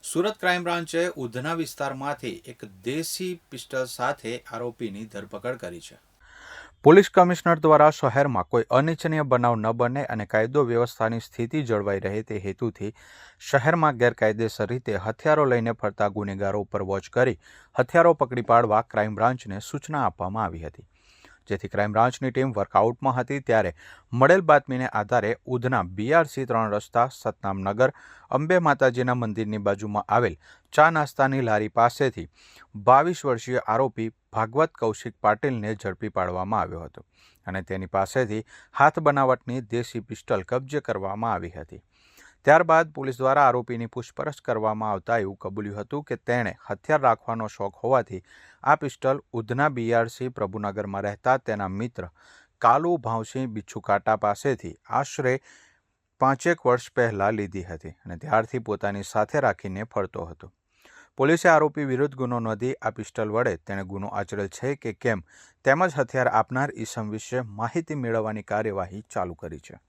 Surat crime બ્રાન્ચે Udhna વિસ્તારમાંથી એક દેશી પિસ્ટલ સાથે આરોપીની ધરપકડ કરી છે। પોલીસ કમિશનર દ્વારા શહેરમાં કોઈ અનિચ્છનીય બનાવ ન બને અને કાયદો વ્યવસ્થાની સ્થિતિ જળવાઈ રહે તે હેતુથી શહેરમાં ગેરકાયદેસર રીતે હથિયારો લઈને ફરતા ગુનેગારો ઉપર વોચ કરી હથિયારો પકડી પાડવા ક્રાઇમ બ્રાન્ચને સૂચના આપવામાં આવી હતી, જેથી ક્રાઇમ બ્રાન્ચની ટીમ વર્કઆઉટમાં હતી ત્યારે મળેલ બાતમીને આધારે ઉધના BRC 3 રસ્તા સતનામનગર અંબે માતાજીના મંદિરની બાજુમાં આવેલ ચા નાસ્તાની લારી પાસેથી 22 વર્ષીય આરોપી ભાગવત કૌશિક પાટીલને ઝડપી પાડવામાં આવ્યો હતો અને તેની પાસેથી હાથ બનાવટની દેશી પિસ્ટલ કબજે કરવામાં આવી હતી। ત્યારબાદ પોલીસ દ્વારા આરોપીની પૂછપરછ કરવામાં આવતા એવું કબૂલ્યું હતું કે તેણે હથિયાર રાખવાનો શોખ હોવાથી આ પિસ્ટલ ઉધના BRC પ્રભુનગરમાં રહેતા તેના મિત્ર કાલુ ભાવસિંહ બિચ્છુકાટા પાસેથી આશરે 5 વર્ષ પહેલાં લીધી હતી અને ત્યારથી પોતાની સાથે રાખીને ફરતો હતો। પોલીસે આરોપી વિરુદ્ધ ગુનો નોંધી આ પિસ્ટલ વડે તેણે ગુનો આચરેલ છે કે કેમ તેમજ હથિયાર આપનાર ઈસમ વિશે માહિતી મેળવવાની કાર્યવાહી ચાલુ કરી છે।